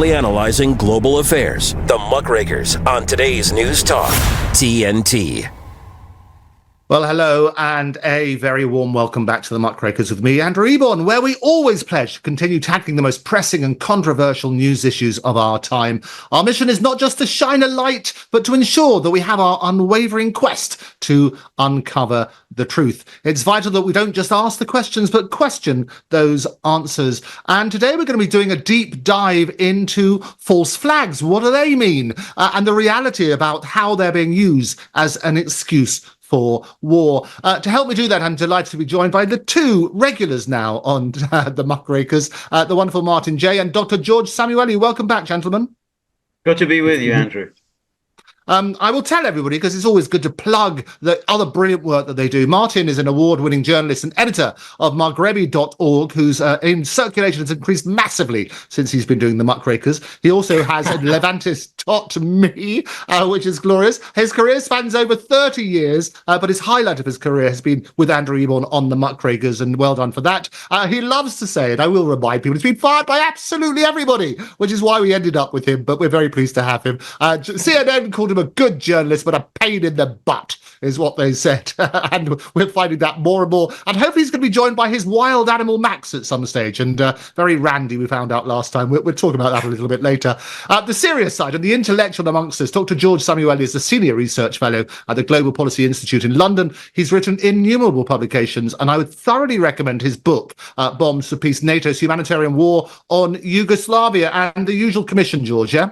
critically analyzing global affairs. The Muckrakers on today's News Talk, TNT. Well, hello, and a very warm welcome back to the Muckrakers with me, Andrew Eborn, where we always pledge to continue tackling the most pressing and controversial news issues of our time. Our mission is not just to shine a light, but to ensure that we have our unwavering quest to uncover the truth. It's vital that we don't just ask the questions, but question those answers. And today we're going to be doing a deep dive into false flags. What do they mean? And the reality about how they're being used as an excuse for war. To help me do that, I'm delighted to be joined by the two regulars now on the Muckrakers, the wonderful Martin J. and Dr. George Samueli. Welcome back, gentlemen. Good to be with you, Andrew. I will tell everybody, because it's always good to plug the other brilliant work that they do. Martin is an award-winning journalist and editor of Maghreby.org, whose in circulation has increased massively since he's been doing the Muckrakers. He also has Levantis.me, which is glorious. His career spans over 30 years, but his highlight of his career has been with Andrew Eborn on the Muckrakers, and well done for that. He loves to say, and I will remind people, he's been fired by absolutely everybody, which is why we ended up with him, but we're very pleased to have him. CNN called him a good journalist, but a pain in the butt is what they said. And we're finding that more and more. And hopefully he's going to be joined by his wild animal Max at some stage. And very randy, we found out last time. We'll talk about that a little bit later. The serious side and the intellectual amongst us, Dr. George Samueli is a senior research fellow at the Global Policy Institute in London. He's written innumerable publications, and I would thoroughly recommend his book, Bombs for Peace, NATO's Humanitarian War on Yugoslavia, and the usual commission, George, yeah?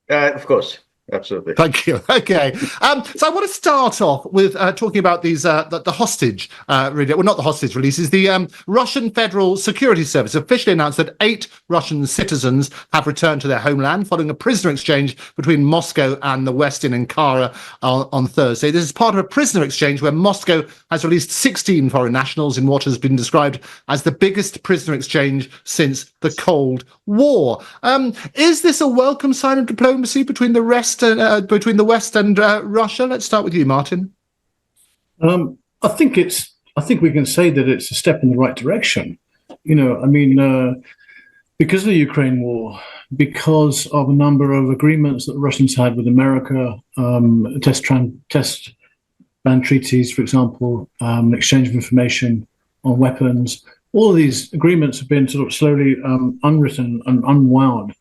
Of course. Absolutely. Thank you. Okay. So I want to start off with talking about these the hostage, well, not the hostage releases. The Russian Federal Security Service officially announced that 8 Russian citizens have returned to their homeland following a prisoner exchange between Moscow and the West in Ankara on Thursday. This is part of a prisoner exchange where Moscow has released 16 foreign nationals in what has been described as the biggest prisoner exchange since the Cold War. Is this a welcome sign of diplomacy between the the West and Russia? Let's start with you, Martin. I think we can say that it's a step in the right direction. Because of the Ukraine war, because of a number of agreements that the Russians had with America, test ban treaties, for example, exchange of information on weapons. All of these agreements have been sort of slowly unwritten and unwound.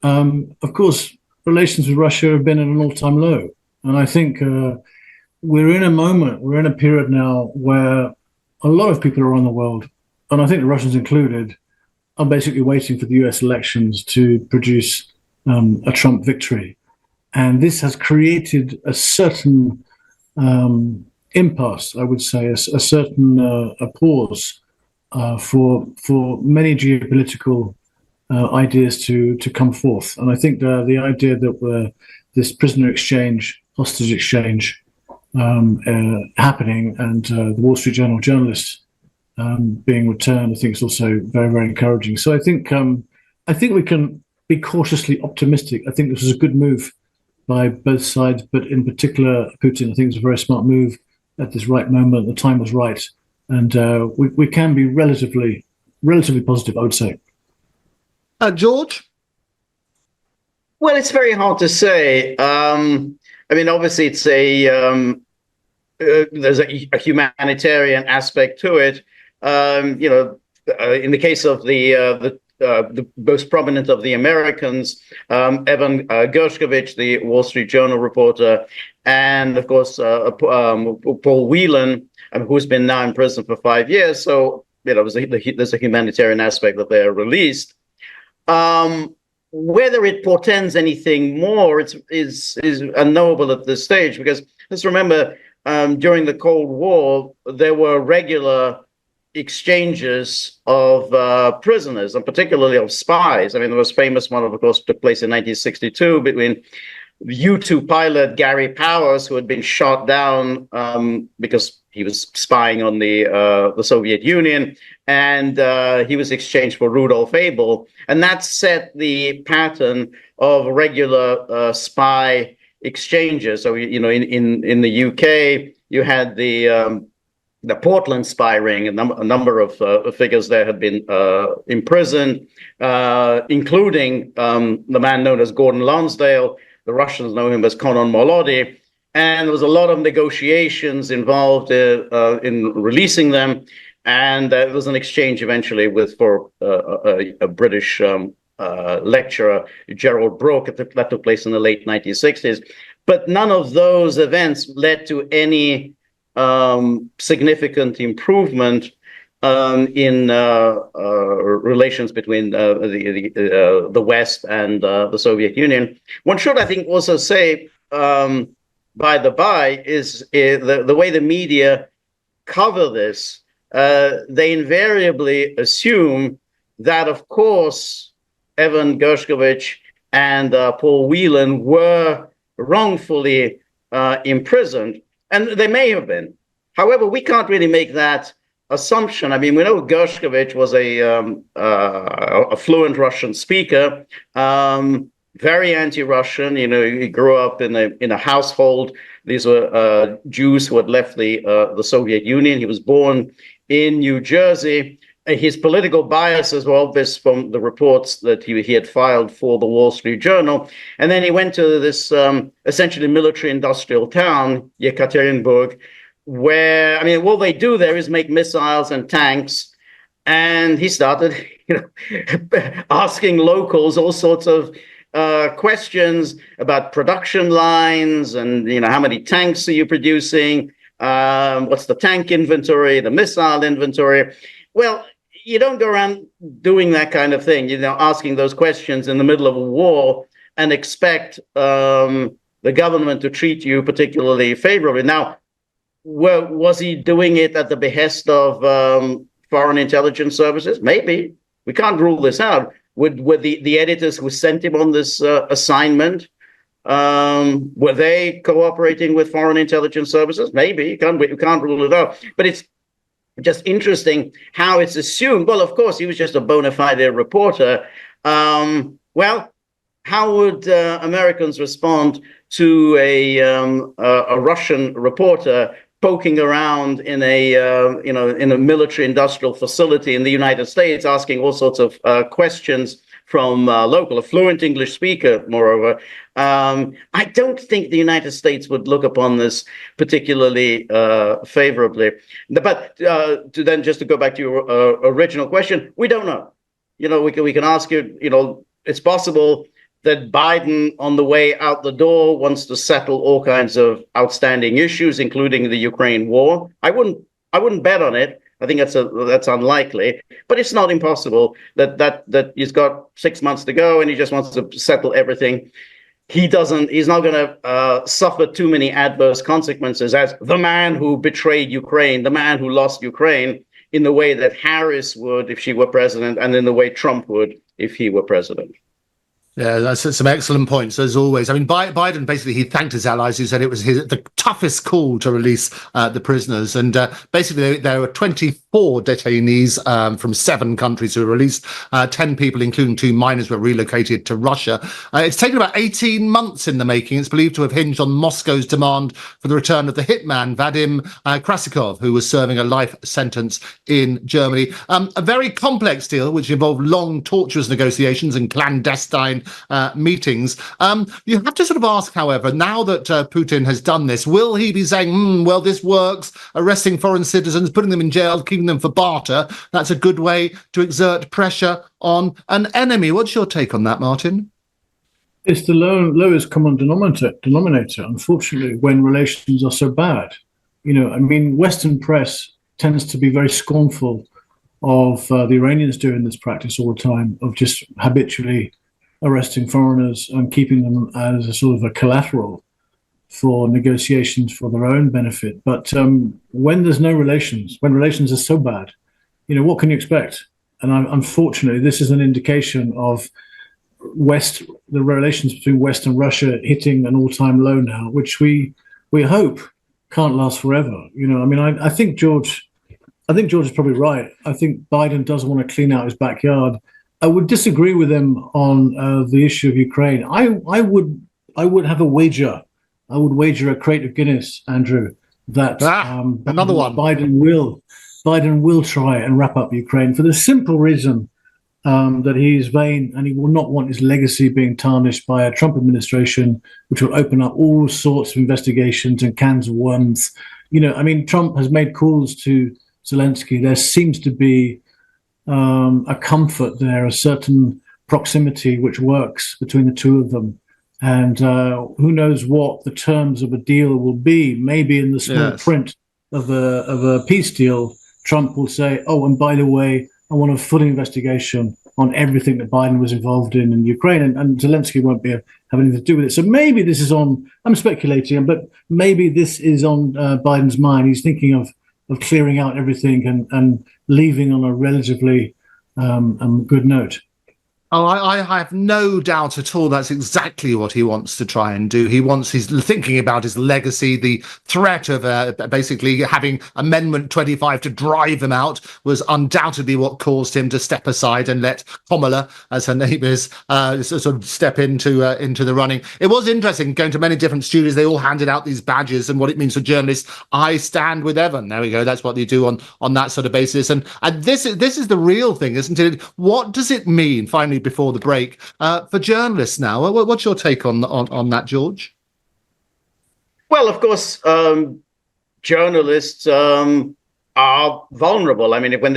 Of course, relations with Russia have been at an all-time low. And I think we're in a period now where a lot of people around the world, and I think the Russians included, are basically waiting for the US elections to produce a Trump victory. And this has created a certain impasse, I would say, a certain a pause for many geopolitical ideas to come forth. And I think the idea that this prisoner exchange, hostage exchange happening, and the Wall Street Journal journalists being returned, I think is also very, very encouraging. So I think we can be cautiously optimistic. I think this was a good move by both sides, but in particular, Putin, I think it was a very smart move at this right moment. The time was right. And we can be relatively positive, I would say. George? Well, it's very hard to say. Obviously, it's there's a humanitarian aspect to it. In the case of the most prominent of the Americans, Evan Gershkovich, the Wall Street Journal reporter, and of course Paul Whelan, who's been now in prison for 5 years. So there's a humanitarian aspect that they're released. Whether it portends anything more is unknowable at this stage, because let's remember, during the Cold War, there were regular exchanges of prisoners, and particularly of spies. The most famous one, of course, took place in 1962 between U-2 pilot Gary Powers, who had been shot down because he was spying on the Soviet Union, and he was exchanged for Rudolf Abel, and that set the pattern of regular spy exchanges. So in the UK, you had the the Portland spy ring. A number of figures there had been imprisoned, including the man known as Gordon Lonsdale. The Russians know him as Konon Molody. And there was a lot of negotiations involved in releasing them. And there was an exchange eventually for a British lecturer, Gerald Brooke, that took place in the late 1960s. But none of those events led to any significant improvement in relations between the West and the Soviet Union. One should, I think, also say, by the by, is the way the media cover this. They invariably assume that, of course, Evan Gershkovich and Paul Whelan were wrongfully imprisoned, and they may have been. However, we can't really make that assumption. I mean, we know Gershkovich was a fluent Russian speaker, very anti-Russian. You know, he grew up in a household. These were Jews who had left the Soviet Union. He was born in New Jersey. His political biases were obvious from the reports that he had filed for the Wall Street Journal. And then he went to this essentially military-industrial town, Yekaterinburg, where, I mean, all they do there is make missiles and tanks. And he started, asking locals all sorts of questions about production lines and, how many tanks are you producing? What's the tank inventory, the missile inventory? Well, you don't go around doing that kind of thing, asking those questions in the middle of a war and expect the government to treat you particularly favorably. Now, was he doing it at the behest of foreign intelligence services? Maybe. We can't rule this out. Were the editors who sent him on this assignment, were they cooperating with foreign intelligence services? Maybe. You can't rule it out. But it's just interesting how it's assumed. Well, of course, he was just a bona fide reporter. Well, how would Americans respond to a Russian reporter poking around in a military-industrial facility in the United States, asking all sorts of questions from a fluent English speaker, moreover? I don't think the United States would look upon this particularly favorably. But to go back to your original question, we don't know. We can ask you, it's possible that Biden, on the way out the door, wants to settle all kinds of outstanding issues, including the Ukraine war. I wouldn't bet on it. I think that's unlikely, but it's not impossible that he's got 6 months to go and he just wants to settle everything. He's not going to suffer too many adverse consequences as the man who betrayed Ukraine, the man who lost Ukraine, in the way that Harris would if she were president, and in the way Trump would if he were president. Yeah, that's some excellent points, as always. I mean, Biden, basically, he thanked his allies who said it was the toughest call to release the prisoners. And basically, there were 24 detainees from 7 countries who were released. 10 people, including 2 minors, were relocated to Russia. It's taken about 18 months in the making. It's believed to have hinged on Moscow's demand for the return of the hitman, Vadim Krasikov, who was serving a life sentence in Germany. A very complex deal, which involved long, torturous negotiations and clandestine meetings. You have to sort of ask, however, now that Putin has done this, will he be saying, well, this works, arresting foreign citizens, putting them in jail, keeping them for barter? That's a good way to exert pressure on an enemy. What's your take on that, Martin? It's the lowest common denominator, unfortunately, when relations are so bad. Western press tends to be very scornful of the Iranians doing this practice all the time, of just habitually arresting foreigners and keeping them as a sort of a collateral for negotiations for their own benefit. But when there's no relations, when relations are so bad, what can you expect? And unfortunately, this is an indication of the relations between West and Russia hitting an all-time low now, which we hope can't last forever. I think George is probably right. I think Biden does want to clean out his backyard. I would disagree with him on the issue of Ukraine. I would have a wager. I would wager a crate of Guinness, Andrew, that another one. Biden will try and wrap up Ukraine for the simple reason that he is vain and he will not want his legacy being tarnished by a Trump administration, which will open up all sorts of investigations and cans of worms. Trump has made calls to Zelensky. There seems to be a comfort there, a certain proximity which works between the two of them. And who knows what the terms of a deal will be? Maybe in the small print of a peace deal, Trump will say, "Oh, and by the way, I want a full investigation on everything that Biden was involved in Ukraine," and Zelensky won't have anything to do with it. So maybe this is on. I'm speculating, but maybe this is on Biden's mind. He's thinking of clearing out everything and leaving on a relatively good note. Oh, I have no doubt at all that's exactly what he wants to try and do. He's thinking about his legacy. The threat of basically having Amendment 25 to drive him out was undoubtedly what caused him to step aside and let Kamala, as her name is, sort of step into the running. It was interesting going to many different studios. They all handed out these badges and what it means for journalists. I stand with Evan. There we go. That's what they do on that sort of basis. And this is the real thing, isn't it? What does it mean, finally, before the break, for journalists now? What's your take on that, George? Well, of course, journalists are vulnerable. I mean, when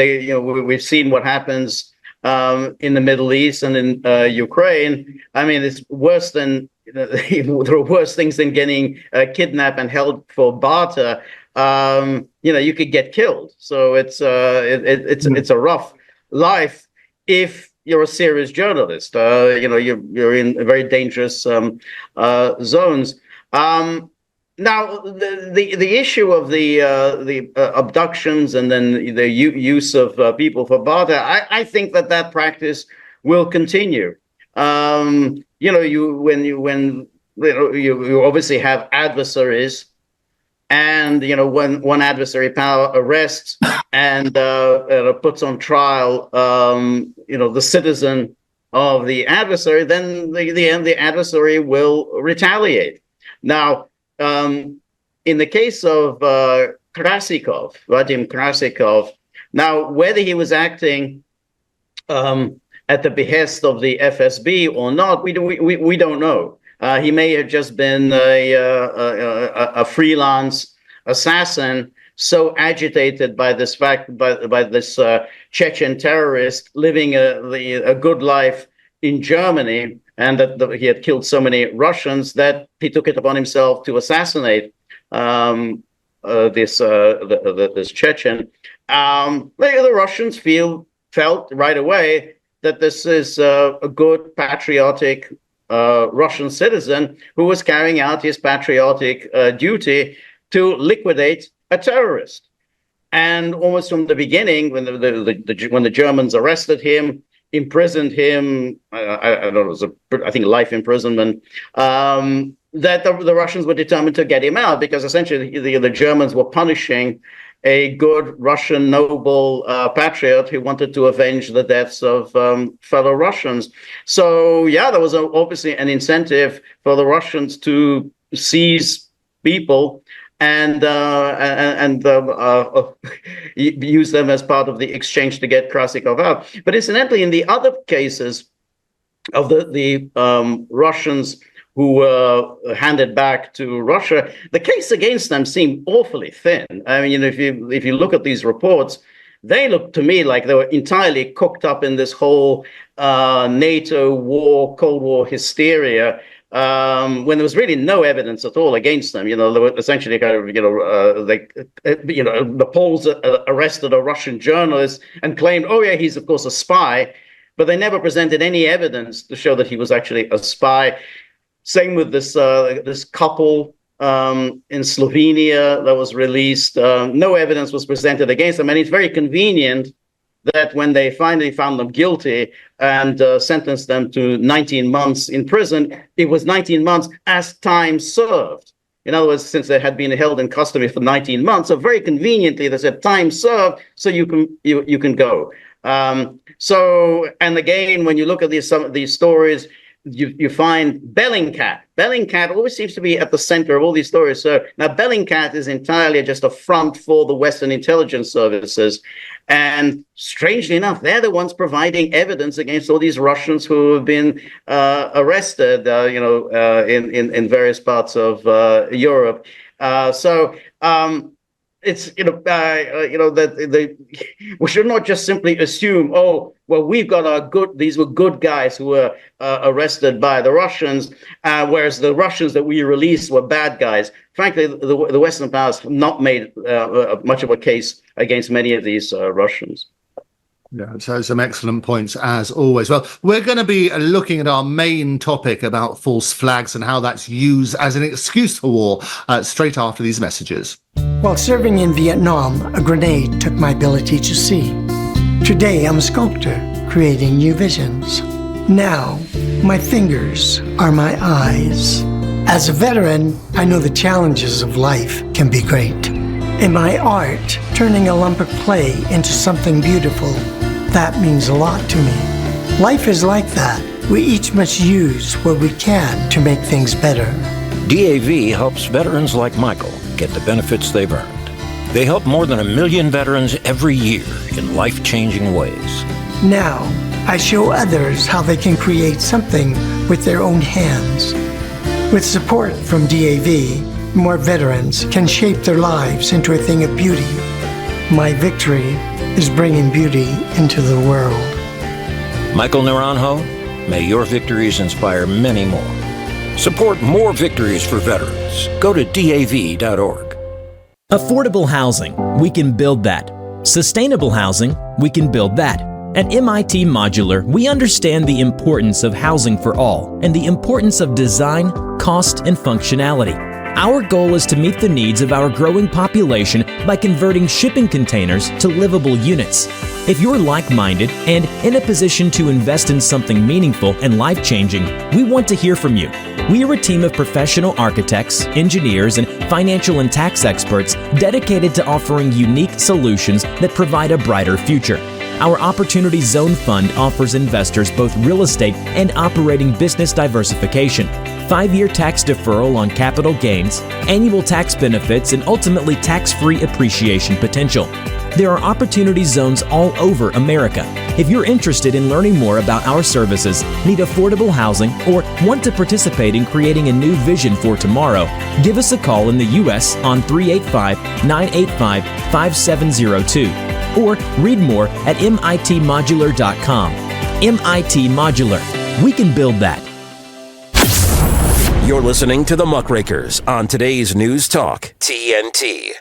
we've seen what happens in the Middle East and in Ukraine. I mean, it's worse than there are worse things than getting kidnapped and held for barter. You could get killed. So it's a rough life if you're a serious journalist. You're in very dangerous zones. Now, the issue of the abductions and then the use of people for barter, I think that practice will continue. You obviously have adversaries, and when one adversary power arrests and puts on trial the citizen of the adversary, then the adversary will retaliate. Now, in the case of Vadim Krasikov, now whether he was acting at the behest of the FSB or not, we don't know. He may have just been a freelance assassin, so agitated by this fact, by this Chechen terrorist living a good life in Germany, and that he had killed so many Russians, that he took it upon himself to assassinate this Chechen. The Russians felt right away that this is a good, patriotic Russian citizen who was carrying out his patriotic duty to liquidate a terrorist. And almost from the beginning, when the Germans arrested him, imprisoned him, I don't know, it was I think life imprisonment, that the Russians were determined to get him out, because essentially the Germans were punishing a good Russian noble patriot who wanted to avenge the deaths of fellow Russians. So yeah, there was obviously an incentive for the Russians to seize people and use them as part of the exchange to get Krasikov out. But incidentally, in the other cases of the Russians who were handed back to Russia, the case against them seemed awfully thin. I mean, if you look at these reports, they look to me like they were entirely cooked up in this whole NATO war, Cold War hysteria, when there was really no evidence at all against them. They were essentially kind of, the Poles arrested a Russian journalist and claimed, oh yeah, he's of course a spy, but they never presented any evidence to show that he was actually a spy. Same with this couple in Slovenia that was released. No evidence was presented against them, and it's very convenient that when they finally found them guilty and sentenced them to 19 months in prison, it was 19 months as time served. In other words, since they had been held in custody for 19 months, so very conveniently they said time served, so you can go. And again, when you look at some of these stories, you find Bellingcat. Bellingcat always seems to be at the center of all these stories. So now Bellingcat is entirely just a front for the Western intelligence services. And strangely enough, they're the ones providing evidence against all these Russians who have been arrested, in various parts of Europe. It's that we should not just simply assume, oh, well, these were good guys who were arrested by the Russians, whereas the Russians that we released were bad guys. Frankly, the Western powers have not made much of a case against many of these Russians. Yeah, so some excellent points as always. Well, we're going to be looking at our main topic about false flags and how that's used as an excuse for war straight after these messages. While serving in Vietnam, a grenade took my ability to see. Today, I'm a sculptor, creating new visions. Now, my fingers are my eyes. As a veteran, I know the challenges of life can be great. In my art, turning a lump of clay into something beautiful, that means a lot to me. Life is like that. We each must use what we can to make things better. DAV helps veterans like Michael get the benefits they've earned. They help more than 1 million veterans every year in life-changing ways. Now, I show others how they can create something with their own hands. With support from DAV, more veterans can shape their lives into a thing of beauty. My victory is bringing beauty into the world. Michael Naranjo, may your victories inspire many more. Support more victories for veterans. Go to DAV.org. Affordable housing, we can build that. Sustainable housing, we can build that. At MIT Modular, we understand the importance of housing for all and the importance of design, cost, and functionality. Our goal is to meet the needs of our growing population by converting shipping containers to livable units. If you're like-minded and in a position to invest in something meaningful and life-changing, we want to hear from you. We are a team of professional architects, engineers, and financial and tax experts dedicated to offering unique solutions that provide a brighter future. Our Opportunity Zone Fund offers investors both real estate and operating business diversification, 5-year tax deferral on capital gains, annual tax benefits, and ultimately tax-free appreciation potential. There are opportunity zones all over America. If you're interested in learning more about our services, need affordable housing, or want to participate in creating a new vision for tomorrow, give us a call in the U.S. on 385-985-5702. Or read more at mitmodular.com. MIT Modular. We can build that. You're listening to the Muckrakers on today's News Talk, TNT.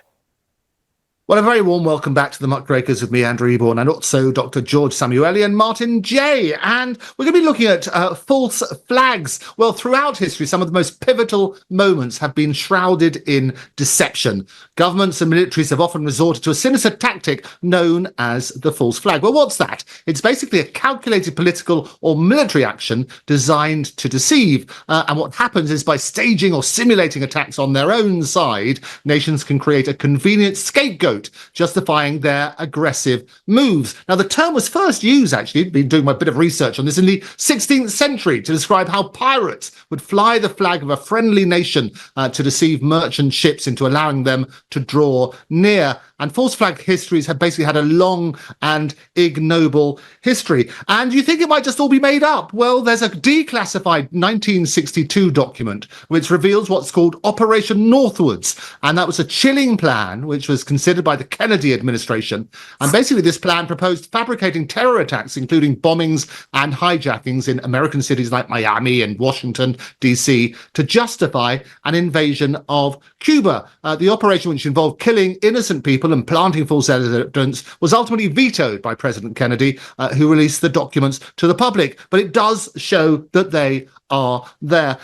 Well, a very warm welcome back to the Muckrakers with me, Andrew Eborn, and also Dr. George Samueli and Martin J. And we're going to be looking at false flags. Well, throughout history, some of the most pivotal moments have been shrouded in deception. Governments and militaries have often resorted to a sinister tactic known as the false flag. Well, what's that? It's basically a calculated political or military action designed to deceive. And what happens is by staging or simulating attacks on their own side, nations can create a convenient scapegoat justifying their aggressive moves. Now, the term was first used, actually, been doing a bit of research on this, in the 16th century to describe how pirates would fly the flag of a friendly nation to deceive merchant ships into allowing them to draw near. And false flag histories have basically had a long and ignoble history. And you think it might just all be made up? Well, there's a declassified 1962 document which reveals what's called Operation Northwoods. And that was a chilling plan which was considered by the Kennedy administration. And basically this plan proposed fabricating terror attacks, including bombings and hijackings in American cities like Miami and Washington, D.C., to justify an invasion of Cuba. The operation, which involved killing innocent people and planting false evidence, was ultimately vetoed by President Kennedy, who released the documents to the public. But it does show that they are there.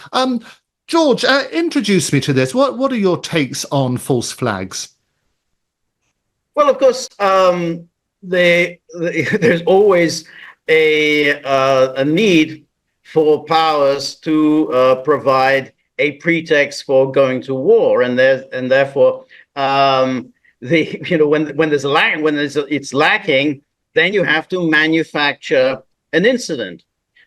George, introduce me to this. What are your takes on false flags? Well, of course, there's always a need for powers to provide a pretext for going to war, and therefore, when it's lacking, then you have to manufacture an incident.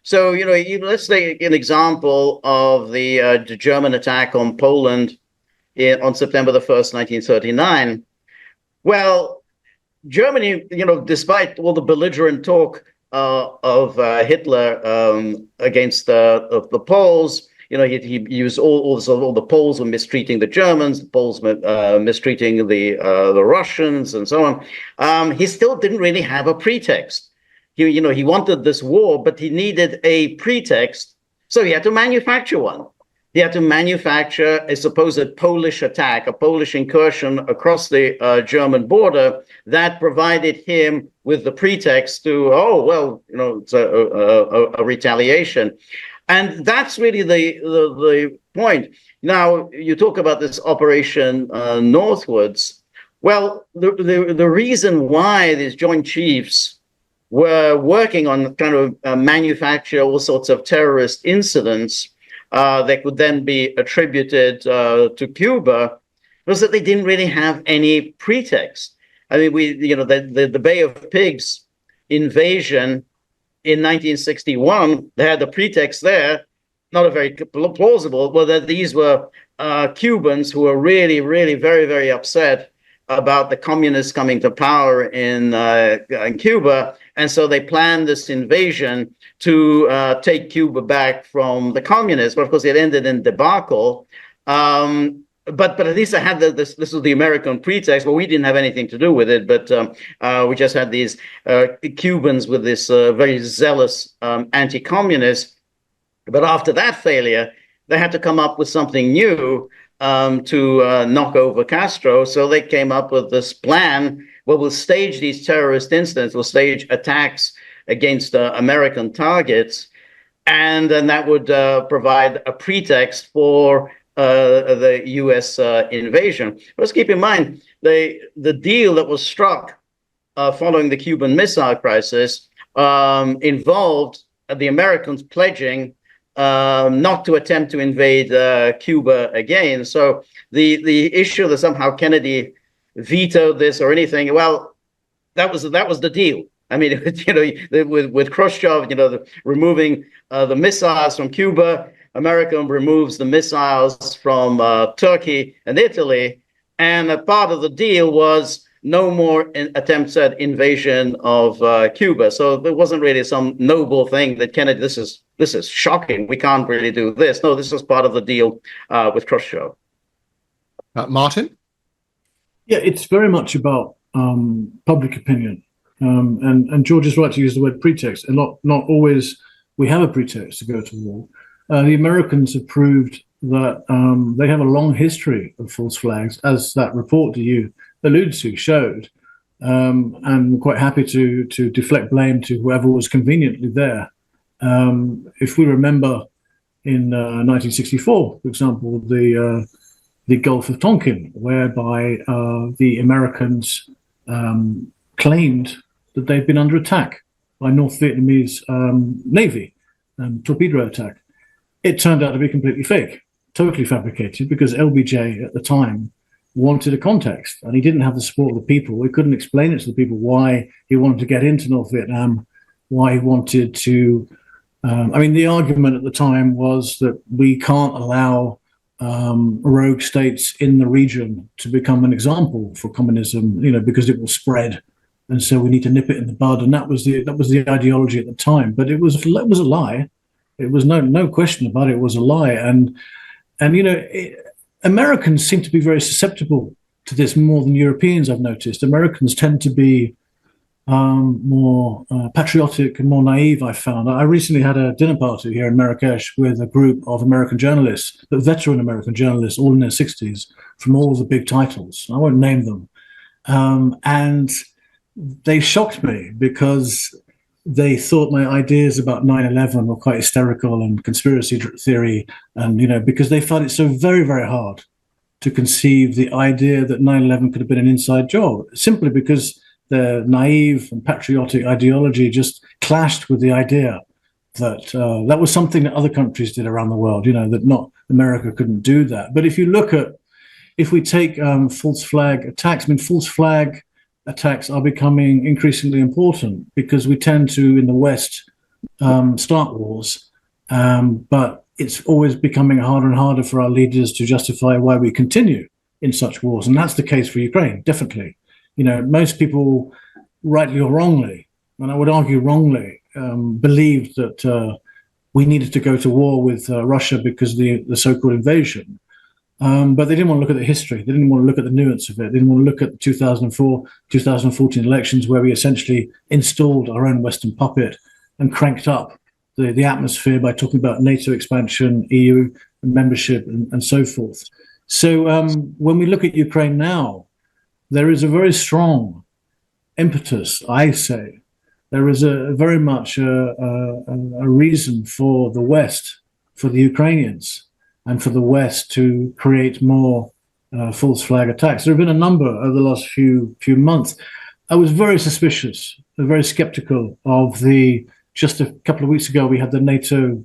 So, let's take an example of the German attack on Poland on September the 1st, 1939. Well, Germany, despite all the belligerent talk of Hitler against the Poles, he used all the Poles were mistreating the Germans, the Poles were mistreating the Russians, and so on. He still didn't really have a pretext. He wanted this war, but he needed a pretext, so he had to manufacture one. He had to manufacture a supposed Polish attack, a Polish incursion across the German border that provided him with the pretext to, it's a retaliation. And that's really the point. Now, you talk about this Operation Northwards. Well, the reason why these Joint Chiefs were working on kind of manufacture all sorts of terrorist incidents that could then be attributed to Cuba was that they didn't really have any pretext. I mean, the Bay of Pigs invasion in 1961, they had the pretext there, not a very plausible, but that these were Cubans who were really, really very, very upset about the communists coming to power in Cuba. And so they planned this invasion to take Cuba back from the communists. But of course, it ended in debacle. But at least I had this was the American pretext. Well, we didn't have anything to do with it, but we just had these Cubans with this very zealous anti-communist. But after that failure, they had to come up with something new to knock over Castro. So they came up with this plan. Well, we'll stage these terrorist incidents. We'll stage attacks against American targets, and then that would provide a pretext for the U.S. invasion. Let's keep in mind the deal that was struck following the Cuban Missile Crisis involved the Americans pledging not to attempt to invade Cuba again. So the issue that somehow Kennedy vetoed this or anything, well, that was the deal. I mean, with Khrushchev, removing the missiles from Cuba, America removes the missiles from Turkey and Italy, and a part of the deal was no more attempts at invasion of Cuba. So there wasn't really some noble thing that Kennedy, this is shocking, we can't really do this. No, this was part of the deal with Khrushchev. Martin? Yeah, it's very much about public opinion. And George is right to use the word pretext. And not always we have a pretext to go to war. The Americans have proved that they have a long history of false flags, as that report that you alluded to showed. And we're quite happy to deflect blame to whoever was conveniently there. If we remember in 1964, for example, the Gulf of Tonkin, whereby the Americans claimed that they'd been under attack by North Vietnamese Navy, torpedo attack. It turned out to be completely fake, totally fabricated, because LBJ at the time wanted a context, and he didn't have the support of the people. He couldn't explain it to the people why he wanted to get into North Vietnam, why he wanted to. The argument at the time was that we can't allow rogue states in the region to become an example for communism, because it will spread, and so we need to nip it in the bud. And that was the ideology at the time. But it was a lie. It was no question about it. It was a lie. And Americans seem to be very susceptible to this more than Europeans. I've noticed Americans tend to be more patriotic and more naive, I found. I recently had a dinner party here in Marrakesh with a group of American journalists, but veteran American journalists, all in their 60s, from all the big titles. I won't name them. And they shocked me because they thought my ideas about 9/11 were quite hysterical and conspiracy theory, and because they found it so very, very hard to conceive the idea that 9/11 could have been an inside job, simply because their naive and patriotic ideology just clashed with the idea that that was something that other countries did around the world, that not America couldn't do that. But if we take false flag attacks, false flag attacks are becoming increasingly important because we tend to, in the West, start wars, but it's always becoming harder and harder for our leaders to justify why we continue in such wars. And that's the case for Ukraine, definitely. Most people, rightly or wrongly, and I would argue wrongly, believed that we needed to go to war with Russia because of the so-called invasion. But they didn't want to look at the history. They didn't want to look at the nuance of it. They didn't want to look at the 2004, 2014 elections, where we essentially installed our own Western puppet and cranked up the atmosphere by talking about NATO expansion, EU membership, and so forth. So when we look at Ukraine now, there is a very strong impetus, I say. There is a very much a reason for the West, for the Ukrainians, and for the West to create more false flag attacks. There have been a number over the last few months. I was very suspicious, very skeptical of just a couple of weeks ago, we had the NATO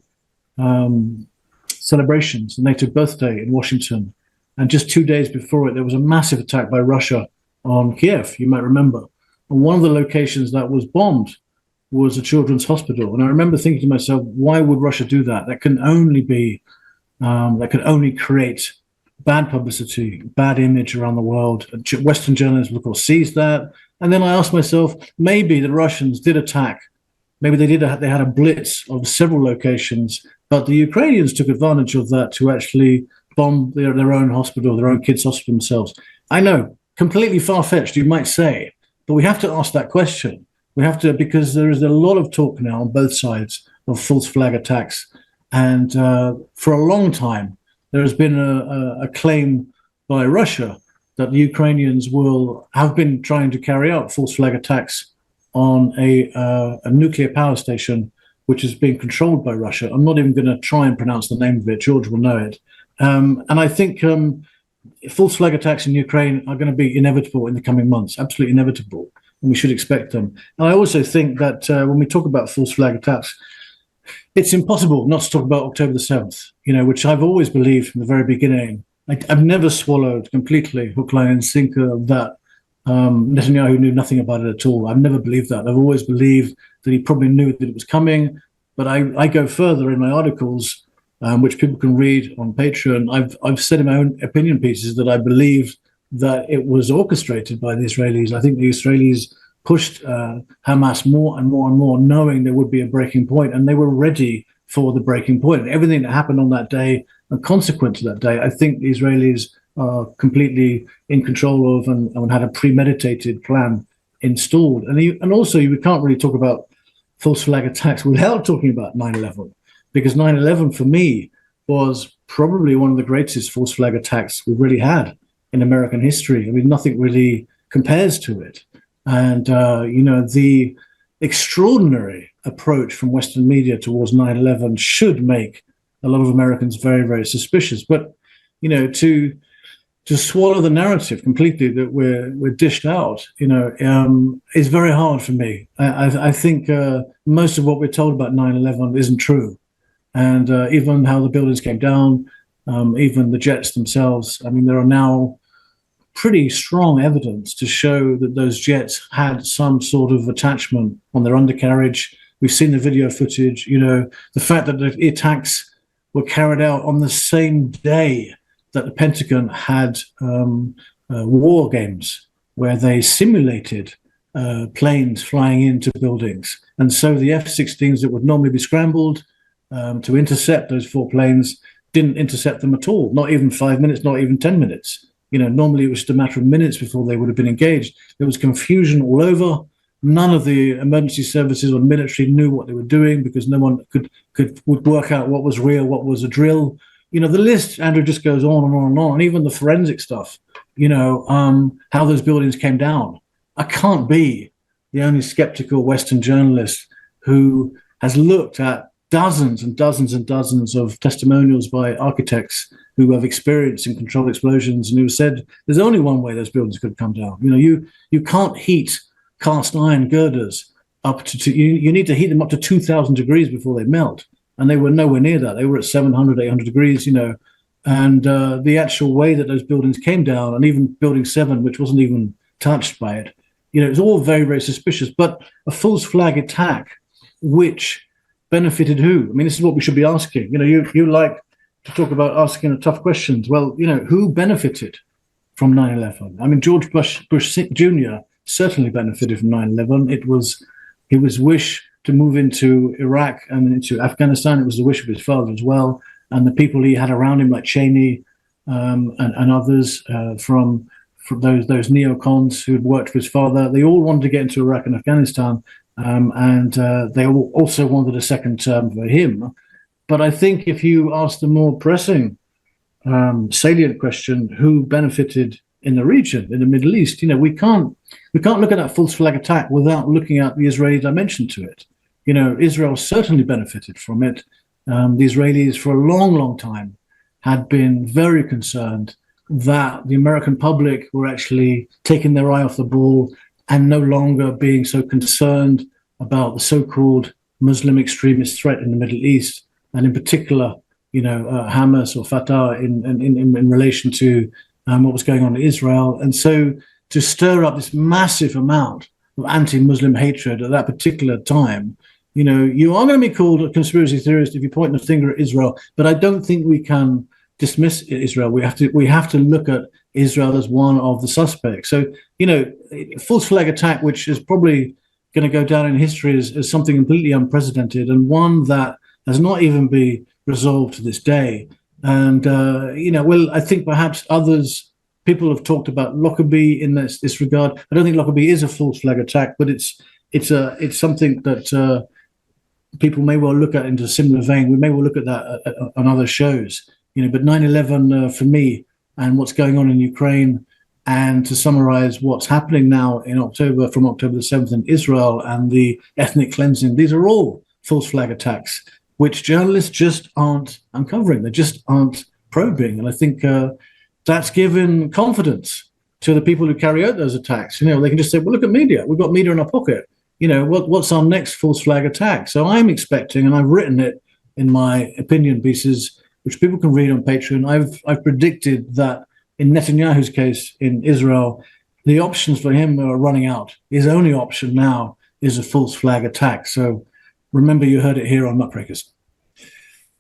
celebrations, the NATO birthday in Washington. And just 2 days before it, there was a massive attack by Russia on Kiev, you might remember. And one of the locations that was bombed was a children's hospital. And I remember thinking to myself, why would Russia do that? That can only create bad publicity, bad image around the world. Western journalists, of course, seized that. And then I asked myself, maybe the Russians did attack. Maybe they had a blitz of several locations, but the Ukrainians took advantage of that to actually bomb their own hospital, their own kids' hospital themselves. I know, completely far-fetched, you might say, but we have to ask that question. We have to, because there is a lot of talk now on both sides of false flag attacks. And for a long time, there has been a claim by Russia that the Ukrainians have been trying to carry out false flag attacks on a nuclear power station, which is being controlled by Russia. I'm not even going to try and pronounce the name of it. George will know it. And I think false flag attacks in Ukraine are going to be inevitable in the coming months, absolutely inevitable, and we should expect them. And I also think that when we talk about false flag attacks, it's impossible not to talk about October the 7th, which I've always believed from the very beginning. I've never swallowed completely hook, line, and sinker that Netanyahu knew nothing about it at all. I've never believed that. I've always believed that he probably knew that it was coming. But I go further in my articles, which people can read on Patreon. I've said in my own opinion pieces that I believe that it was orchestrated by the Israelis. I think the Israelis pushed Hamas more and more and more, knowing there would be a breaking point, and they were ready for the breaking point. And everything that happened on that day and consequent to that day, I think the Israelis are completely in control of and had a premeditated plan installed. And also, we can't really talk about false flag attacks without talking about 9/11, because 9/11 for me was probably one of the greatest false flag attacks we've really had in American history. I mean, nothing really compares to it. And, the extraordinary approach from Western media towards 9/11 should make a lot of Americans very, very suspicious. But, to swallow the narrative completely that we're dished out, is very hard for me. I think most of what we're told about 9/11 isn't true. And even how the buildings came down, even the jets themselves, I mean, there are now pretty strong evidence to show that those jets had some sort of attachment on their undercarriage. We've seen the video footage, the fact that the attacks were carried out on the same day that the Pentagon had war games where they simulated planes flying into buildings. And so the F-16s that would normally be scrambled to intercept those four planes didn't intercept them at all, not even 5 minutes, not even 10 minutes. Normally it was just a matter of minutes before they would have been engaged. There was confusion all over. None of the emergency services or military knew what they were doing because no one would work out what was real, what was a drill. The list, Andrew, just goes on and on and on. And even the forensic stuff, how those buildings came down. I can't be the only skeptical Western journalist who has looked at dozens and dozens and dozens of testimonials by architects who have experienced and controlled explosions and who said there's only one way those buildings could come down. You can't heat cast iron girders up to you need to heat them up to 2,000 degrees before they melt. And they were nowhere near that. They were at 700, 800 degrees, and the actual way that those buildings came down, and even Building 7, which wasn't even touched by it, it was all very, very suspicious. But a false flag attack, which benefited who? I mean, this is what we should be asking. You like to talk about asking tough questions. Well, who benefited from 9/11? I mean, George Bush Jr. certainly benefited from 9/11. It was his wish to move into Iraq and into Afghanistan. It was the wish of his father as well, and the people he had around him, like Cheney and others from those neocons who had worked for his father. They all wanted to get into Iraq and Afghanistan, and they all also wanted a second term for him. But I think if you ask the more pressing, salient question, who benefited in the region, in the Middle East, we can't look at that false flag attack without looking at the Israeli dimension to it. Israel certainly benefited from it. The Israelis, for a long, long time, had been very concerned that the American public were actually taking their eye off the ball and no longer being so concerned about the so-called Muslim extremist threat in the Middle East, and in particular, Hamas or Fatah in relation to what was going on in Israel. And so to stir up this massive amount of anti-Muslim hatred at that particular time, you are going to be called a conspiracy theorist if you point the finger at Israel, but I don't think we can dismiss Israel. We have to look at Israel as one of the suspects. So, false flag attack, which is probably going to go down in history as something completely unprecedented and one that has not even been resolved to this day. And, I think perhaps people have talked about Lockerbie in this regard. I don't think Lockerbie is a false flag attack, but it's something that people may well look at into a similar vein. We may well look at that on other shows. But 9/11 for me, and what's going on in Ukraine, and to summarize what's happening now in October, from October the 7th in Israel, and the ethnic cleansing, these are all false flag attacks, which journalists just aren't uncovering. They just aren't probing. And I think that's given confidence to the people who carry out those attacks. They can just say, well, look at media. We've got media in our pocket. What's our next false flag attack? So I'm expecting, and I've written it in my opinion pieces, which people can read on Patreon. I've predicted that in Netanyahu's case in Israel, the options for him are running out. His only option now is a false flag attack. So remember, you heard it here on Muckrakers.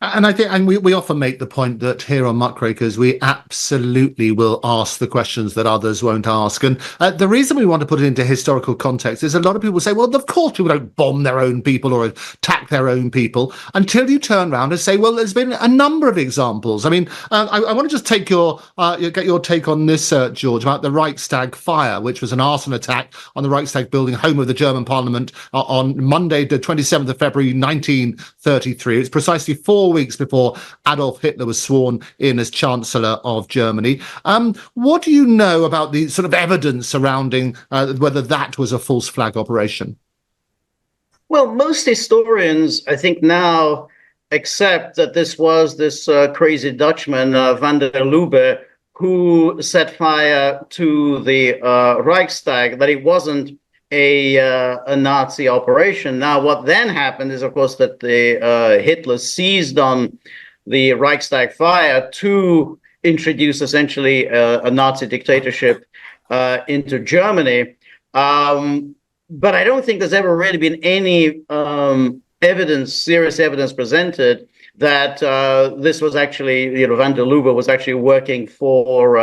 And I think, and we often make the point that here on Muckrakers, we absolutely will ask the questions that others won't ask. And the reason we want to put it into historical context is a lot of people say, well, of course people don't bomb their own people or attack their own people, until you turn around and say, well, there's been a number of examples. I mean, I want to just get your take on this, George, about the Reichstag fire, which was an arson attack on the Reichstag building, home of the German parliament, on Monday, the 27th of February, 1933. It's precisely 4 weeks before Adolf Hitler was sworn in as Chancellor of Germany. What do you know about the sort of evidence surrounding whether that was a false flag operation? Well, most historians, I think, now accept that this was this crazy Dutchman, van der Lubbe, who set fire to the Reichstag, that it wasn't a Nazi operation. Now, what then happened is, of course, that Hitler seized on the Reichstag fire to introduce essentially a Nazi dictatorship into Germany. But I don't think there's ever really been any serious evidence presented that this was actually, van der Lubbe was actually working for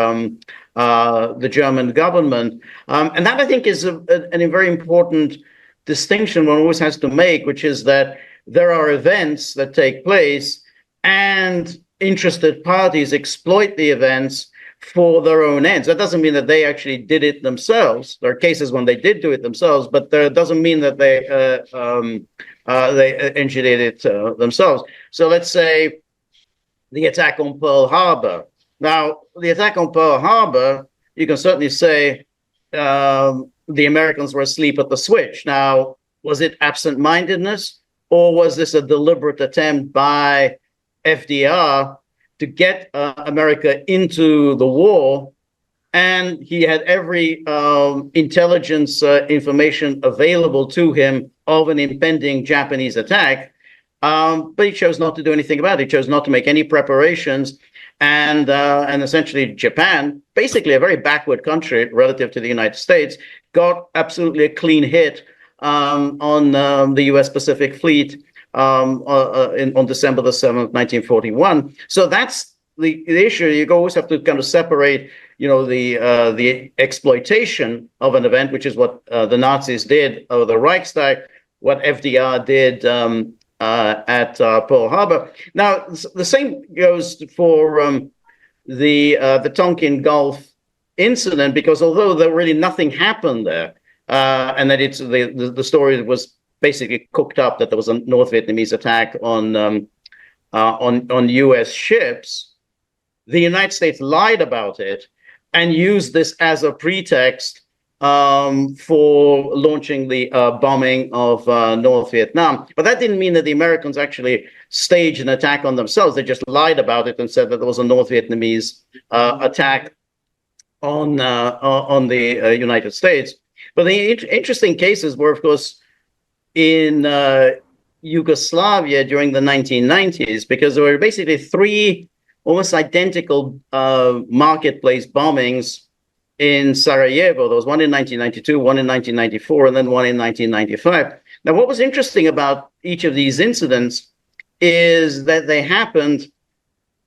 the German government. And that, I think, is a very important distinction one always has to make, which is that there are events that take place and interested parties exploit the events for their own ends. That doesn't mean that they actually did it themselves. There are cases when they did do it themselves, but that doesn't mean that they engineered it themselves. So let's say the attack on Pearl Harbor. Now, the attack on Pearl Harbor, you can certainly say the Americans were asleep at the switch. Now, was it absent-mindedness, or was this a deliberate attempt by FDR to get America into the war? And he had every intelligence information available to him of an impending Japanese attack, but he chose not to do anything about it. He chose not to make any preparations. And essentially Japan, basically a very backward country relative to the United States, got absolutely a clean hit on the U.S. Pacific Fleet on December the 7th, 1941. So that's the issue. You always have to kind of separate, the exploitation of an event, which is what the Nazis did over the Reichstag, what FDR did at Pearl Harbor. Now, the same goes for the Tonkin Gulf incident, because although there really nothing happened there, and that it's the story was basically cooked up that there was a North Vietnamese attack on U.S. ships, the United States lied about it and used this as a pretext for launching the bombing of North Vietnam. But that didn't mean that the Americans actually staged an attack on themselves. They just lied about it and said that there was a North Vietnamese attack on the United States. But the interesting cases were, of course, in Yugoslavia during the 1990s, because there were basically three almost identical marketplace bombings in Sarajevo. There was one in 1992, one in 1994, and then one in 1995. Now, what was interesting about each of these incidents is that they happened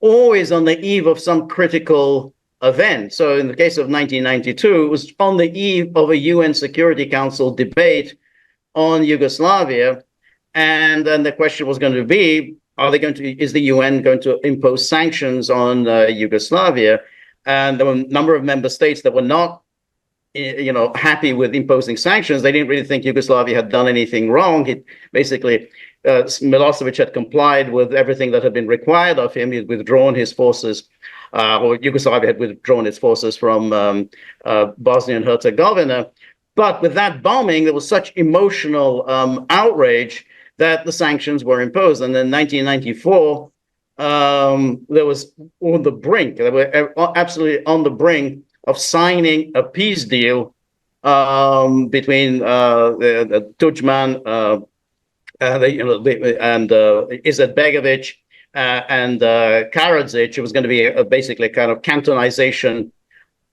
always on the eve of some critical event. So in the case of 1992, it was on the eve of a UN Security Council debate on Yugoslavia. And then the question was going to be, is the UN going to impose sanctions on Yugoslavia? And there were a number of member states that were not, happy with imposing sanctions. They didn't really think Yugoslavia had done anything wrong. Milosevic had complied with everything that had been required of him. He had withdrawn his forces, or Yugoslavia had withdrawn its forces from Bosnia and Herzegovina. But with that bombing, there was such emotional outrage that the sanctions were imposed. And in 1994, there was on the brink, they were absolutely on the brink of signing a peace deal between Tudjman and Izetbegovic and Karadzic. It was going to be basically a kind of cantonization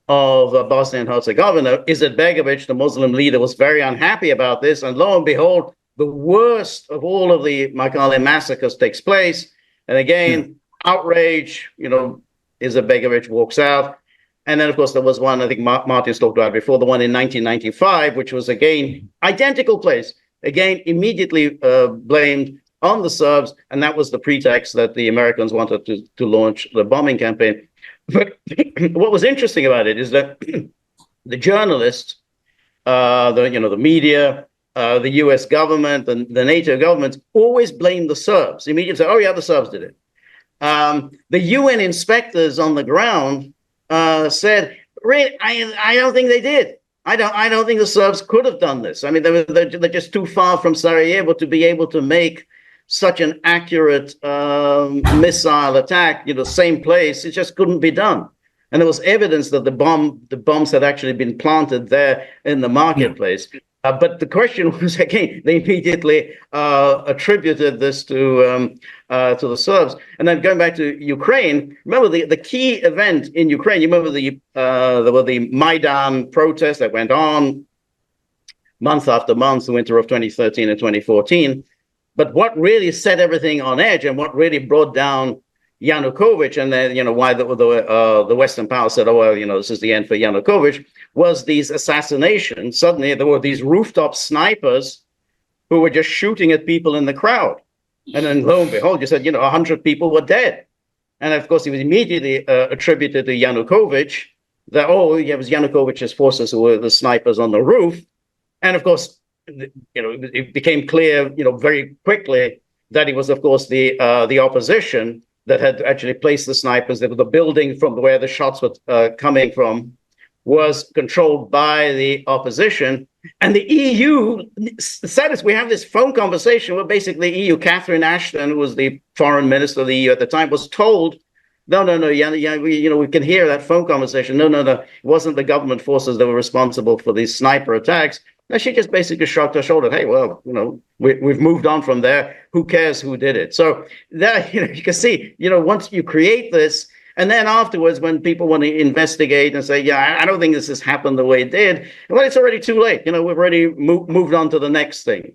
of Bosnia and Herzegovina. Izetbegovic, the Muslim leader, was very unhappy about this. And lo and behold, the worst of all of the Makale massacres takes place. And again, outrage, Izetbegovic walks out. And then, of course, there was one, I think Martin's talked about before, the one in 1995, which was, again, identical place. Again, immediately blamed on the Serbs. And that was the pretext that the Americans wanted to launch the bombing campaign. But what was interesting about it is that the journalists, the media, the U.S. government, and the NATO governments always blame the Serbs. Immediately say, "Oh yeah, the Serbs did it." The UN inspectors on the ground said, "Really, I don't think they did. I don't think the Serbs could have done this. I mean, they're just too far from Sarajevo to be able to make such an accurate missile attack. Same place. It just couldn't be done." And there was evidence that the bombs had actually been planted there in the marketplace. Yeah. But the question was, again, they immediately attributed this to the Serbs. And then going back to Ukraine, remember the key event in Ukraine, you remember there were the Maidan protests that went on month after month, the winter of 2013 and 2014. But what really set everything on edge and what really brought down Yanukovych, and then, why the Western powers said, "Oh, well, this is the end for Yanukovych," was these assassinations. Suddenly there were these rooftop snipers who were just shooting at people in the crowd. And then lo and behold, you said, 100 people were dead. And of course, it was immediately attributed to Yanukovych that, it was Yanukovych's forces who were the snipers on the roof. And of course, it became clear, very quickly that it was, of course, the opposition that had actually placed the snipers. That the building from where the shots were coming from was controlled by the opposition. And the EU said us, we have this phone conversation where basically EU, Catherine Ashton, who was the foreign minister of the EU at the time, was told, no, we can hear that phone conversation. No, it wasn't the government forces that were responsible for these sniper attacks. Now, she just basically shrugged her shoulder. Hey, well, we've moved on from there. Who cares who did it? So that, you can see, once you create this, and then afterwards, when people want to investigate and say, yeah, I don't think this has happened the way it did, well, it's already too late. We've already moved on to the next thing.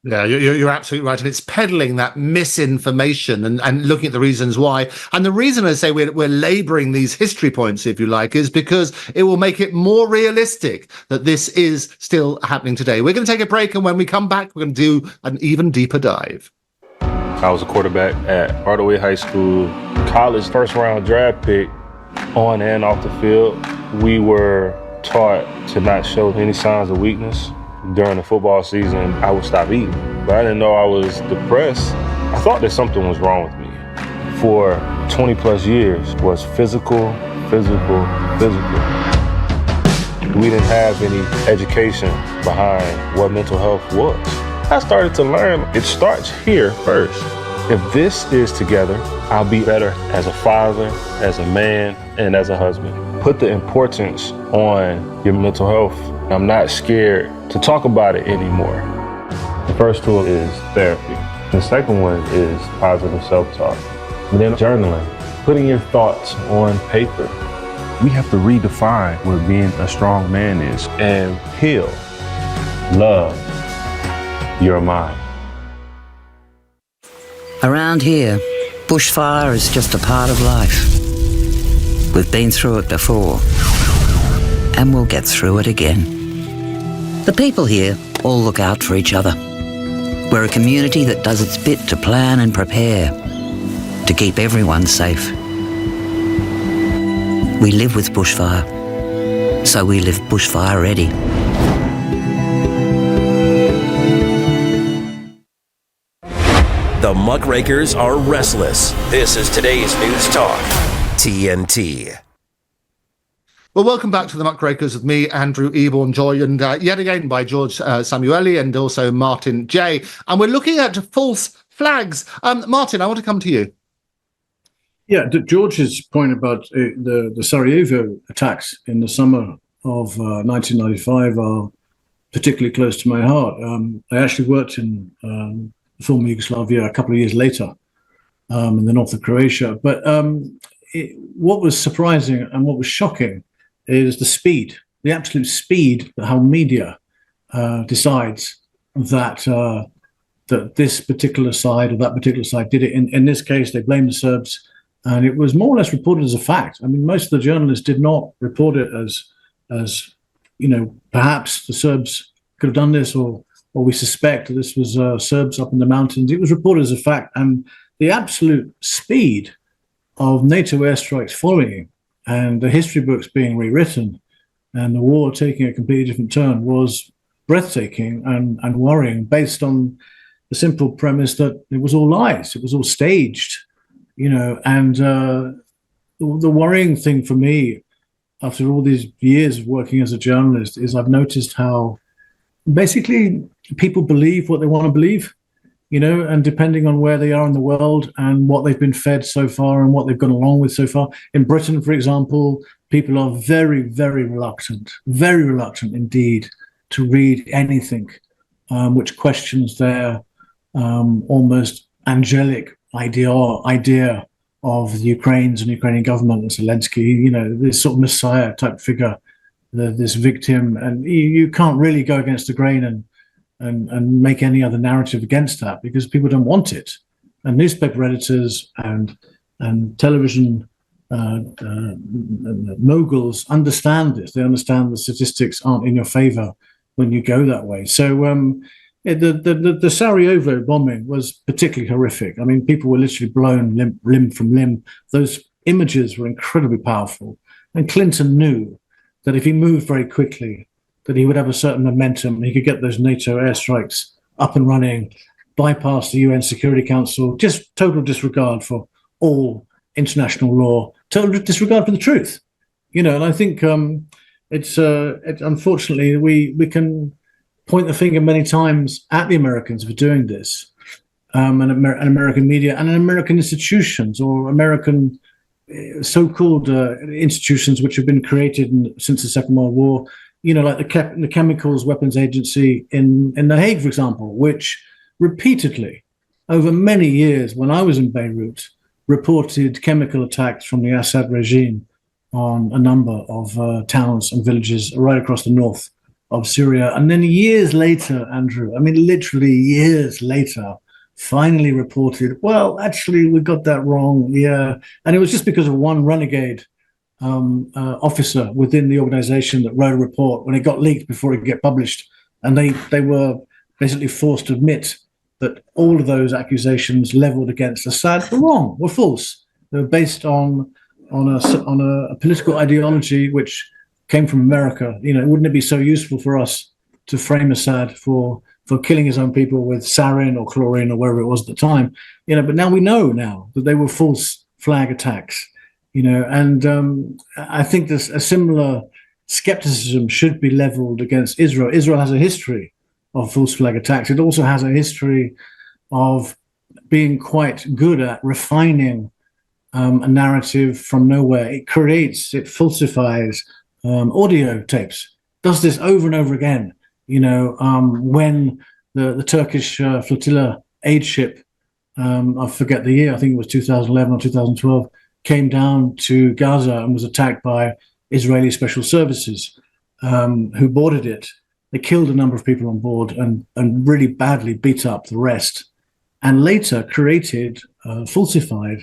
Yeah, you're absolutely right. And it's peddling that misinformation and looking at the reasons why. And the reason I say we're labouring these history points, if you like, is because it will make it more realistic that this is still happening today. We're going to take a break, and when we come back, we're going to do an even deeper dive. I was a quarterback at Hardaway High School. College first-round draft pick, on and off the field. We were taught to not show any signs of weakness. During the football season, I would stop eating, but I didn't know I was depressed. I thought that something was wrong with me. For 20 plus years was physical. We didn't have any education behind what mental health was. I started to learn it starts here first. If this is together, I'll be better as a father, as a man, and as a husband. Put the importance on your mental health. I'm not scared to talk about it anymore. The first tool is therapy. The second one is positive self-talk. And then journaling, putting your thoughts on paper. We have to redefine what being a strong man is and heal, love your mind. Around here, bushfire is just a part of life. We've been through it before, and we'll get through it again. The people here all look out for each other. We're a community that does its bit to plan and prepare, to keep everyone safe. We live with bushfire, so we live bushfire ready. The Muckrakers are restless. This is today's News Talk, TNT. Well, welcome back to the Muckrakers with me, Andrew Eborn, joined yet again by George Samueli and also Martin J. And we're looking at false flags. Martin, I want to come to you. Yeah, George's point about the Sarajevo attacks in the summer of 1995 are particularly close to my heart. I actually worked in former Yugoslavia a couple of years later in the north of Croatia. But what was surprising and what was shocking is the speed, the absolute speed that how media decides that that this particular side or that particular side did it. In this case, they blamed the Serbs, and it was more or less reported as a fact. I mean, most of the journalists did not report it as you know, perhaps the Serbs could have done this, or we suspect that this was Serbs up in the mountains. It was reported as a fact, and the absolute speed of NATO airstrikes following and the history books being rewritten and the war taking a completely different turn was breathtaking and worrying, based on the simple premise that it was all lies, it was all staged, you know. And the worrying thing for me, after all these years of working as a journalist, is I've noticed how basically people believe what they want to believe, you know, and depending on where they are in the world and what they've been fed so far and what they've gone along with so far. In Britain, for example, people are very, very reluctant indeed to read anything which questions their almost angelic idea of the Ukrainians and Ukrainian government and Zelensky, you know, this sort of messiah type figure, this victim. And you can't really go against the grain and make any other narrative against that, because people don't want it. And newspaper editors and television moguls understand this. They understand the statistics aren't in your favor when you go that way. So the Sarajevo bombing was particularly horrific. I mean, people were literally blown limb from limb. Those images were incredibly powerful. And Clinton knew that if he moved very quickly, that he would have a certain momentum, and he could get those NATO airstrikes up and running, bypass the UN Security Council, just total disregard for all international law, total disregard for the truth, you know. And I think it's unfortunately we can point the finger many times at the Americans for doing this, and American media and American institutions, or American so-called institutions which have been created since the Second World War. You know, like the Chemicals Weapons Agency in The Hague, for example, which repeatedly, over many years, when I was in Beirut, reported chemical attacks from the Assad regime on a number of towns and villages right across the north of Syria. And then years later, Andrew, I mean, literally years later, finally reported, well, actually, we got that wrong. Yeah. And it was just because of one renegade officer within the organization that wrote a report when it got leaked before it could get published. And they were basically forced to admit that all of those accusations leveled against Assad were wrong, were false. They were based on a political ideology which came from America. Wouldn't it be so useful for us to frame Assad for killing his own people with sarin or chlorine or wherever it was at the time? But now we know that they were false flag attacks. And I think there's a similar skepticism should be leveled against Israel. Israel has a history of false flag attacks. It also has a history of being quite good at refining a narrative from nowhere. It falsifies audio tapes, does this over and over again. When the Turkish flotilla aid ship, I forget the year, I think it was 2011 or 2012, came down to Gaza and was attacked by Israeli special services who boarded it. They killed a number of people on board and really badly beat up the rest, and later created falsified,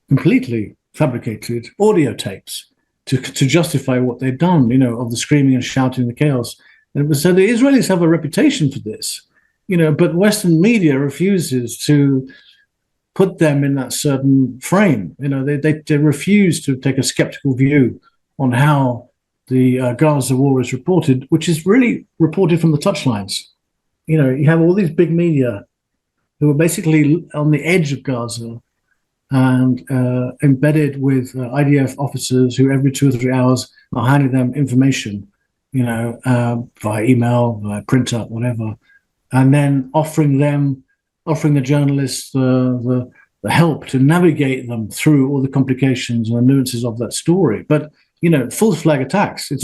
completely fabricated audio tapes to justify what they'd done, of the screaming and shouting, the chaos. And it was so the Israelis have a reputation for this, but Western media refuses to put them in that certain frame. They refuse to take a skeptical view on how the Gaza war is reported, which is really reported from the touchlines. You have all these big media who are basically on the edge of Gaza and embedded with IDF officers who every 2 or 3 hours are handing them information, via email, via printer, whatever, and then offering the journalists the help to navigate them through all the complications and the nuances of that story. But false flag attacks. A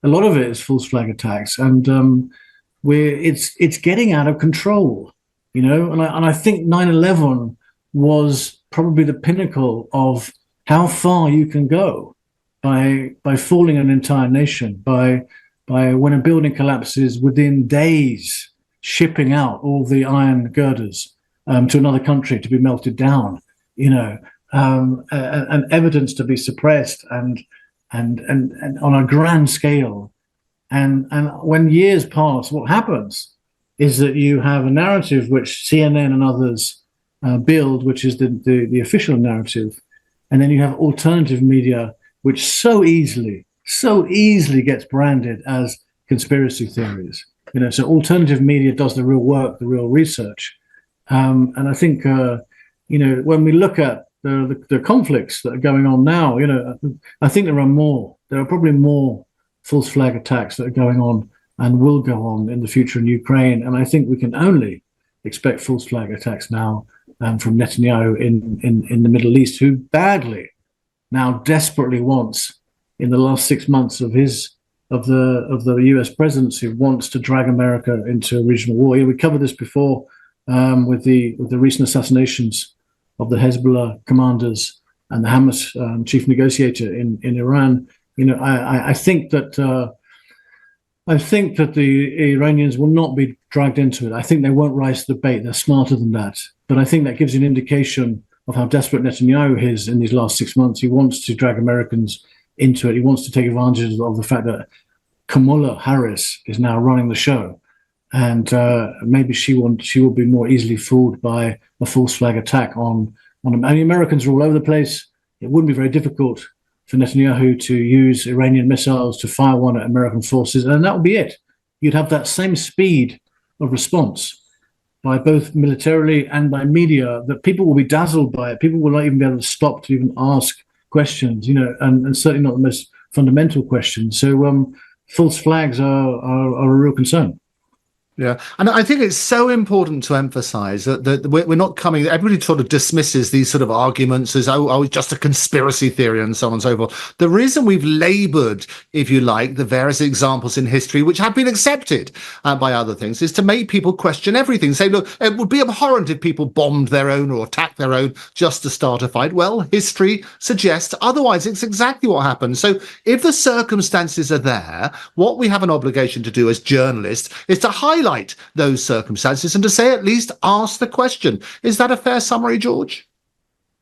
lot of it is false flag attacks, and it's getting out of control. And I think 9/11 was probably the pinnacle of how far you can go by fooling an entire nation, by when a building collapses, within days shipping out all the iron girders to another country to be melted down, and evidence to be suppressed and on a grand scale. And when years pass, what happens is that you have a narrative which CNN and others build, which is the official narrative. And then you have alternative media, which so easily gets branded as conspiracy theories. So alternative media does the real work, the real research. And I think, when we look at the conflicts that are going on now, I think there are probably more false flag attacks that are going on and will go on in the future in Ukraine. And I think we can only expect false flag attacks now from Netanyahu in the Middle East, who now desperately wants, in the last 6 months of the US presidency, wants to drag America into a regional war. We covered this before with the recent assassinations of the Hezbollah commanders and the Hamas chief negotiator in Iran. I think that the Iranians will not be dragged into it. I think they won't rise to the bait. They're smarter than that. But I think that gives you an indication of how desperate Netanyahu is in these last 6 months. He wants to drag Americans into it. He wants to take advantage of the fact that Kamala Harris is now running the show. And maybe she will be more easily fooled by a false flag attack on them. And the Americans are all over the place. It wouldn't be very difficult for Netanyahu to use Iranian missiles to fire one at American forces, and that would be it. You'd have that same speed of response by both militarily and by media, that people will be dazzled by it. People will not even be able to stop to even ask questions, and certainly not the most fundamental questions. So false flags are a real concern. Yeah, and I think it's so important to emphasize that we're not coming, everybody sort of dismisses these sort of arguments as, oh, just a conspiracy theory and so on and so forth. The reason we've labored, if you like, the various examples in history which have been accepted by other things is to make people question everything. Say, look, it would be abhorrent if people bombed their own or attacked their own just to start a fight. Well, history suggests otherwise. It's exactly what happened. So if the circumstances are there, what we have an obligation to do as journalists is to highlight those circumstances and to say, at least ask the question. Is that a fair summary, George?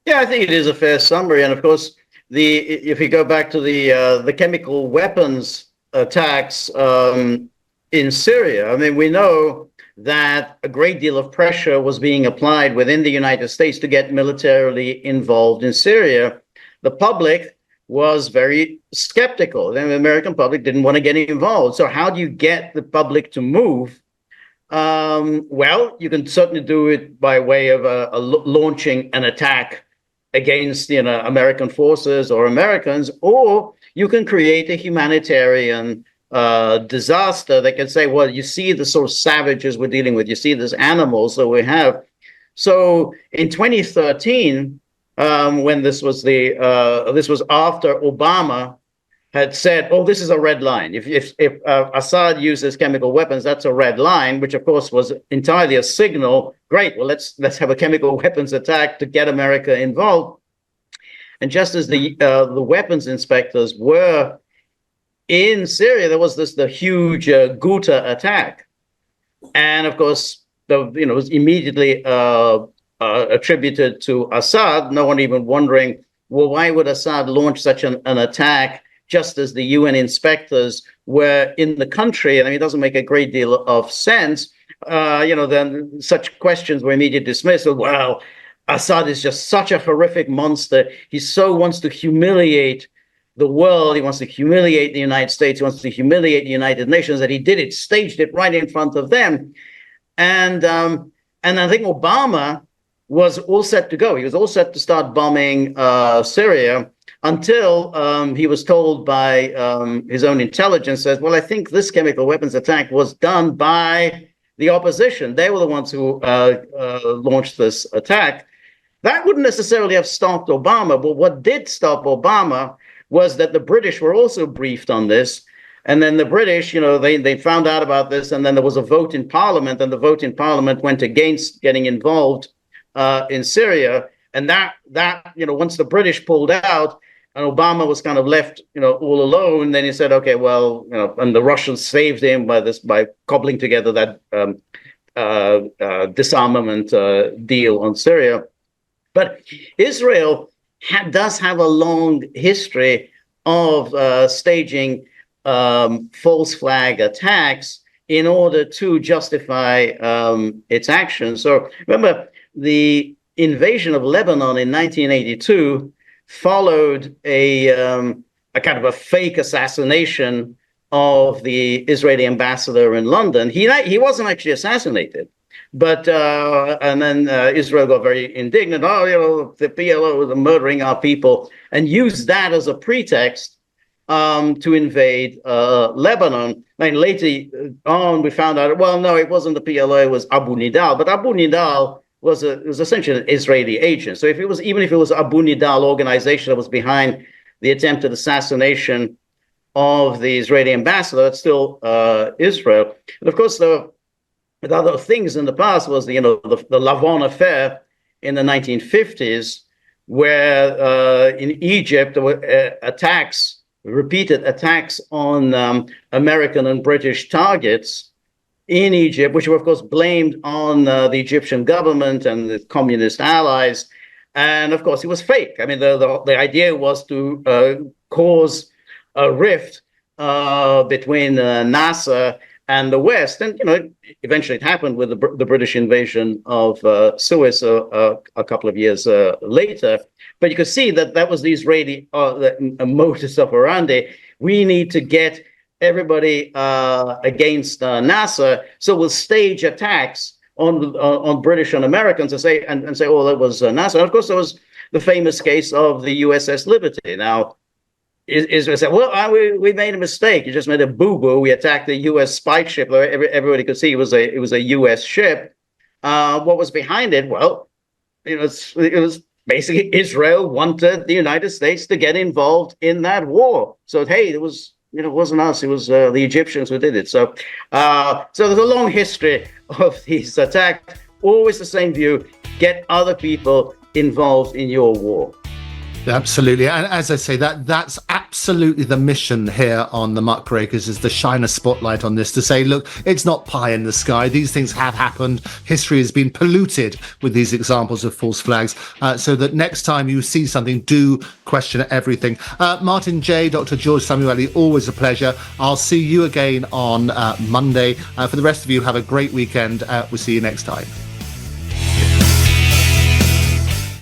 Yeah, I think it is a fair summary. And of course, if you go back to the chemical weapons attacks in Syria, I mean, we know that a great deal of pressure was being applied within the United States to get militarily involved in Syria. The public was very skeptical. The American public didn't want to get involved. So how do you get the public to move? Well, you can certainly do it by way of launching an attack against, American forces or Americans, or you can create a humanitarian disaster that can say, well, you see the sort of savages we're dealing with, you see these animals that we have. So in 2013, when this was after Obama had said, "Oh, this is a red line. If Assad uses chemical weapons, that's a red line," which of course was entirely a signal. Great, well, let's have a chemical weapons attack to get America involved. And just as the weapons inspectors were in Syria, there was the huge Ghouta attack, and of course, it was immediately attributed to Assad. No one even wondering, well, why would Assad launch such an attack just as the UN inspectors were in the country? And I mean, it doesn't make a great deal of sense. Then such questions were immediately dismissed. Well, Assad is just such a horrific monster. He so wants to humiliate the world. He wants to humiliate the United States. He wants to humiliate the United Nations, that he did it, staged it right in front of them. And I think Obama was all set to go. He was all set to start bombing Syria, until he was told by his own intelligence, says, well, I think this chemical weapons attack was done by the opposition. They were the ones who launched this attack. That wouldn't necessarily have stopped Obama, but what did stop Obama was that the British were also briefed on this. And then the British, they found out about this, and then there was a vote in Parliament, and the vote in Parliament went against getting involved in Syria. And that once the British pulled out, and Obama was kind of left, all alone. Then he said, "Okay, well, and the Russians saved him by cobbling together that disarmament deal on Syria." But Israel does have a long history of staging false flag attacks in order to justify its actions. So remember, the invasion of Lebanon in 1982. Followed a kind of a fake assassination of the Israeli ambassador in London. He wasn't actually assassinated, but and then Israel got very indignant. Oh, the PLO was murdering our people, and used that as a pretext to invade Lebanon. And later on, we found out, well, no, it wasn't the PLO; it was Abu Nidal. But Abu Nidal was essentially an Israeli agent. So even if it was Abu Nidal organization that was behind the attempted assassination of the Israeli ambassador, it's still Israel. And of course, the other things in the past was the Lavon affair in the 1950s, where in Egypt there were repeated attacks on American and British targets in Egypt, which were, of course, blamed on the Egyptian government and the communist allies. And, of course, it was fake. I mean, the idea was to cause a rift between NASA and the West. And, eventually it happened with the British invasion of Suez a couple of years later. But you could see that was the Israeli modus operandi. We need to get everybody against NASA, so we'll stage attacks on British and Americans and say, oh, that was NASA. And of course, there was the famous case of the USS Liberty. Now, Israel said, well, we made a mistake. You just made a boo-boo. We attacked the U.S. spy ship. Everybody could see it was a U.S. ship. What was behind it? Well, it was basically Israel wanted the United States to get involved in that war. So, hey, it wasn't us. It was the Egyptians who did it. So there's a long history of these attacks. Always the same view. Get other people involved in your war. Absolutely. And as I say, that's absolutely the mission here on the Muckrakers, is to shine a spotlight on this, to say, look, it's not pie in the sky. These things have happened. History has been polluted with these examples of false flags, so that next time you see something, do question everything. Martin J, Dr. George Samueli, always a pleasure. I'll see you again on Monday. For the rest of you, have a great weekend. We'll see you next time.